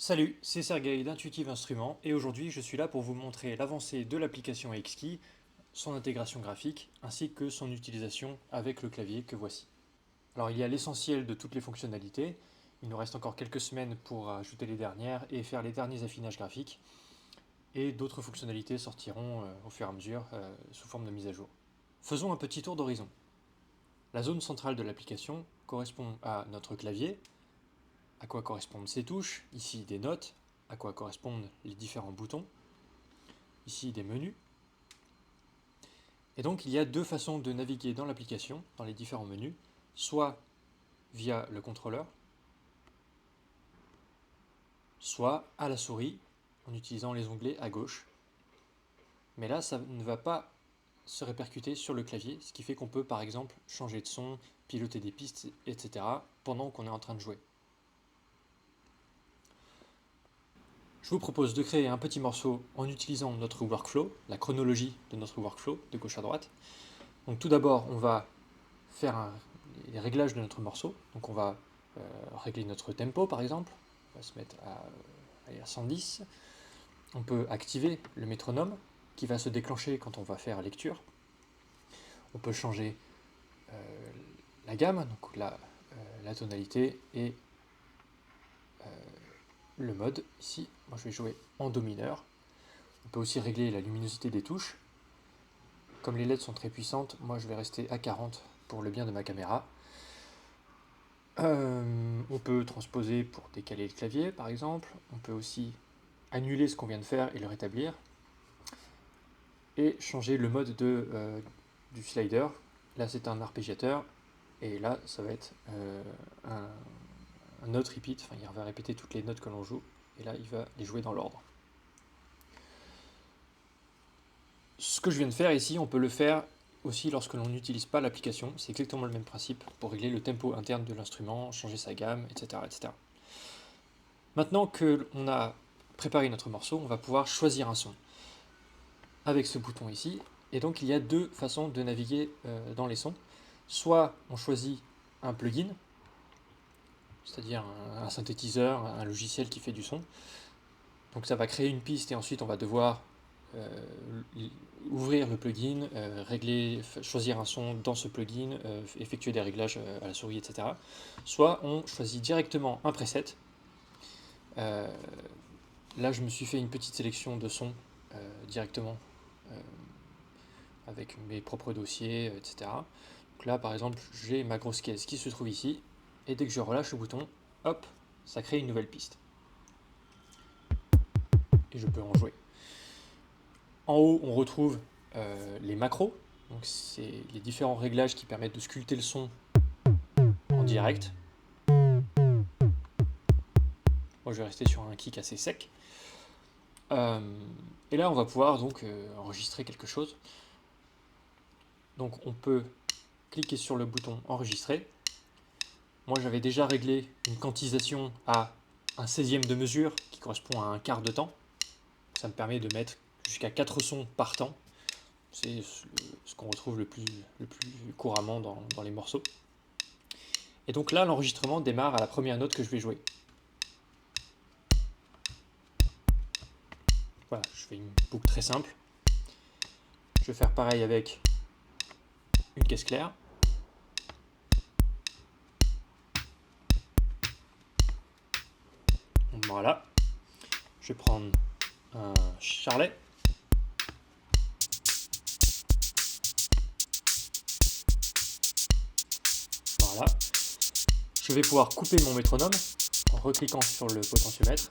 Salut, c'est Sergei d'Intuitive Instruments et aujourd'hui je suis là pour vous montrer l'avancée de l'application Xkey, son intégration graphique ainsi que son utilisation avec le clavier que voici. Alors il y a l'essentiel de toutes les fonctionnalités, il nous reste encore quelques semaines pour ajouter les dernières et faire les derniers affinages graphiques et d'autres fonctionnalités sortiront au fur et à mesure sous forme de mise à jour. Faisons un petit tour d'horizon. La zone centrale de l'application correspond à notre clavier, à quoi correspondent ces touches, ici des notes, à quoi correspondent les différents boutons, ici des menus. Et donc il y a deux façons de naviguer dans l'application, dans les différents menus, soit via le contrôleur, soit à la souris en utilisant les onglets à gauche. Mais là, ça ne va pas se répercuter sur le clavier, ce qui fait qu'on peut par exemple changer de son, piloter des pistes, etc. pendant qu'on est en train de jouer. Je vous propose de créer un petit morceau en utilisant notre workflow, la chronologie de notre workflow de gauche à droite. Donc tout d'abord, on va faire les réglages de notre morceau. Donc on va régler notre tempo par exemple. On va se mettre à 110. On peut activer le métronome qui va se déclencher quand on va faire lecture. On peut changer la gamme, donc la tonalité et le mode ici. Moi je vais jouer en do mineur. On peut aussi régler la luminosité des touches. Comme les LED sont très puissantes, moi je vais rester à 40 pour le bien de ma caméra. On peut transposer pour décaler le clavier par exemple. On peut aussi annuler ce qu'on vient de faire et le rétablir. Et changer le mode du slider. Là c'est un arpégiateur. Et là ça va être un note repeat. Enfin il va répéter toutes les notes que l'on joue. Et là il va les jouer dans l'ordre. Ce que je viens de faire ici, on peut le faire aussi lorsque l'on n'utilise pas l'application. C'est exactement le même principe pour régler le tempo interne de l'instrument, changer sa gamme, etc., etc. Maintenant que l'on a préparé notre morceau, on va pouvoir choisir un son avec ce bouton ici. Et donc il y a deux façons de naviguer dans les sons. Soit on choisit un plugin, c'est-à-dire un synthétiseur, un logiciel qui fait du son. Donc ça va créer une piste et ensuite on va devoir ouvrir le plugin, choisir un son dans ce plugin, effectuer des réglages à la souris, etc. Soit on choisit directement un preset. Là, je me suis fait une petite sélection de sons directement avec mes propres dossiers, etc. Donc là, par exemple, j'ai ma grosse caisse qui se trouve ici, et dès que je relâche le bouton, hop, ça crée une nouvelle piste. Et je peux en jouer. En haut, on retrouve les macros. Donc c'est les différents réglages qui permettent de sculpter le son en direct. Moi, je vais rester sur un kick assez sec. Et là, on va pouvoir donc enregistrer quelque chose. Donc on peut cliquer sur le bouton enregistrer. Moi, j'avais déjà réglé une quantisation à un 16e de mesure qui correspond à un quart de temps. Ça me permet de mettre jusqu'à 4 sons par temps. C'est ce qu'on retrouve le plus couramment dans les morceaux. Et donc là, l'enregistrement démarre à la première note que je vais jouer. Voilà, je fais une boucle très simple. Je vais faire pareil avec une caisse claire. Voilà. Je vais prendre un charlet. Voilà. Je vais pouvoir couper mon métronome en recliquant sur le potentiomètre.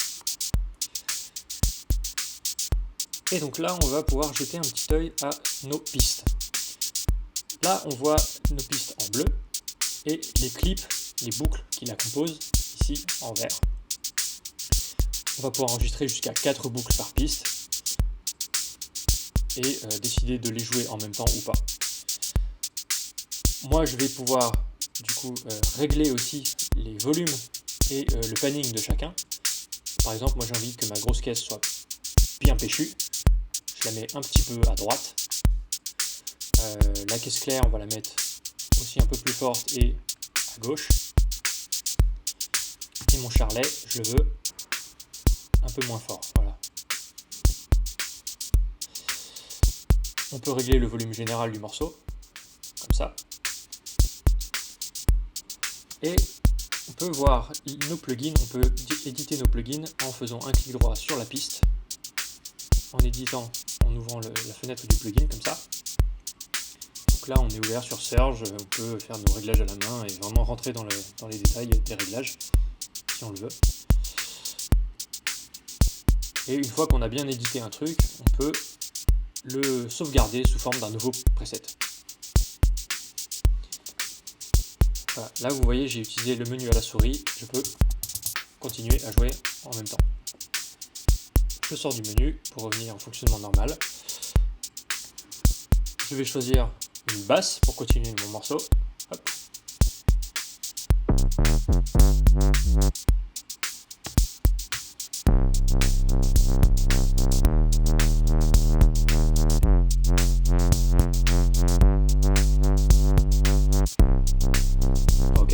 Et donc là, on va pouvoir jeter un petit œil à nos pistes. Là, on voit nos pistes en bleu et les clips, les boucles qui la composent, ici en vert. On va pouvoir enregistrer jusqu'à 4 boucles par piste et décider de les jouer en même temps ou pas. Moi, je vais pouvoir du coup régler aussi les volumes et le panning de chacun. Par exemple, moi j'ai envie que ma grosse caisse soit bien péchue. Je la mets un petit peu à droite. La caisse claire, on va la mettre aussi un peu plus forte et à gauche. Et mon charlet, je le veux peu moins fort. Voilà. On peut régler le volume général du morceau, comme ça. Et on peut voir nos plugins, on peut éditer nos plugins en faisant un clic droit sur la piste, en éditant, en ouvrant la fenêtre du plugin, comme ça. Donc là, on est ouvert sur Surge, on peut faire nos réglages à la main et vraiment rentrer dans les détails des réglages, si on le veut. Et une fois qu'on a bien édité un truc, on peut le sauvegarder sous forme d'un nouveau preset. Voilà. Là, vous voyez, j'ai utilisé le menu à la souris, je peux continuer à jouer en même temps. Je sors du menu pour revenir en fonctionnement normal. Je vais choisir une basse pour continuer mon morceau. Hop. Ok.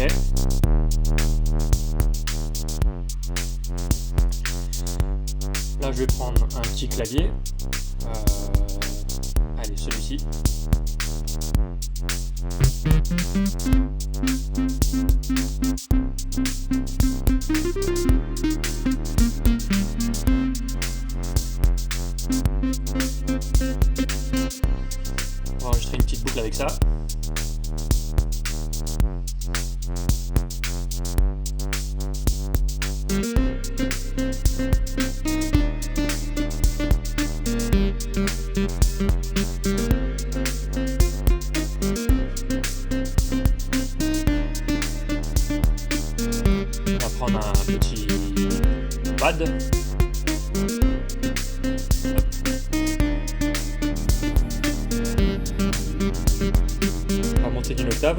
Là, je vais prendre un petit clavier. Allez, celui-ci. On va enregistrer une petite boucle avec ça. On va prendre un petit pad. On va monter d'une octave.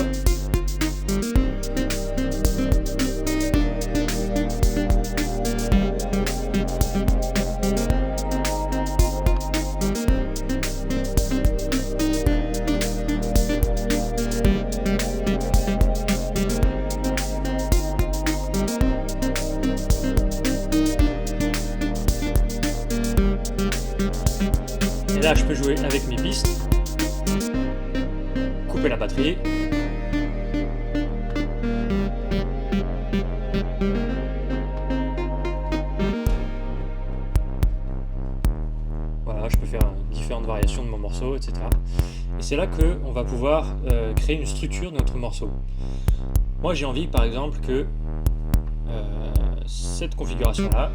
Et là, je peux jouer avec mes pistes, couper la batterie. Voilà, je peux faire différentes variations de mon morceau, etc. Et c'est là qu'on va pouvoir créer une structure de notre morceau. Moi, j'ai envie, par exemple, que cette configuration-là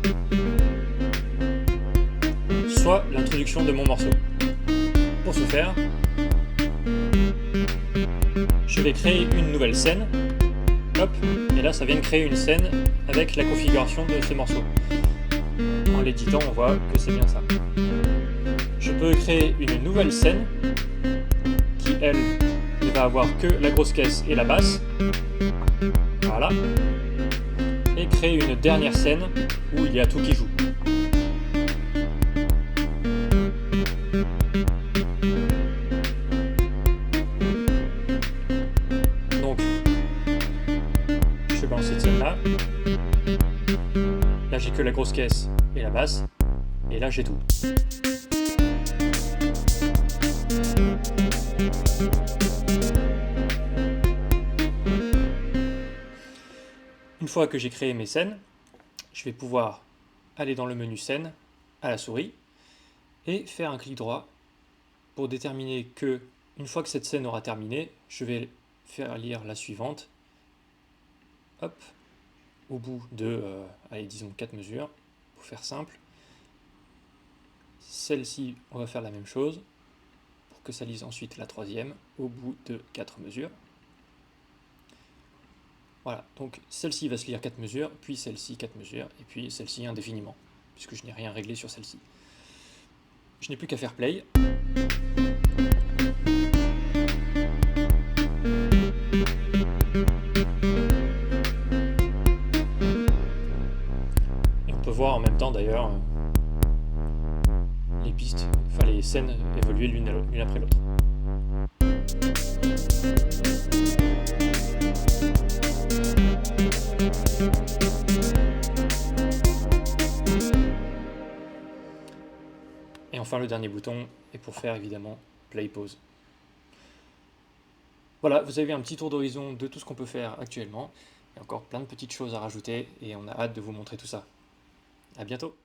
soit l'introduction de mon morceau. Pour ce faire, je vais créer une nouvelle scène. Hop, et là, ça vient de créer une scène avec la configuration de ce morceau. En l'éditant, on voit que c'est bien ça. Je peux créer une nouvelle scène qui, elle, ne va avoir que la grosse caisse et la basse. Voilà. Et créer une dernière scène où il y a tout qui joue. Donc, je fais balancer cette scène là. Là, j'ai que la grosse caisse et la basse. Et là, j'ai tout. Une fois que j'ai créé mes scènes, je vais pouvoir aller dans le menu scène à la souris et faire un clic droit pour déterminer que, une fois que cette scène aura terminé, je vais faire lire la suivante. Hop, au bout de, allez, disons 4 mesures, pour faire simple. Celle-ci, on va faire la même chose pour que ça lise ensuite la troisième au bout de 4 mesures. Voilà, donc celle-ci va se lire 4 mesures, puis celle-ci 4 mesures, et puis celle-ci indéfiniment, puisque je n'ai rien réglé sur celle-ci. Je n'ai plus qu'à faire play. Et on peut voir en même temps d'ailleurs les pistes, enfin les scènes évoluer l'une après l'autre. Et enfin le dernier bouton est pour faire évidemment play pause. Voilà, vous avez un petit tour d'horizon de tout ce qu'on peut faire actuellement. Il y a encore plein de petites choses à rajouter et on a hâte de vous montrer tout ça. À bientôt!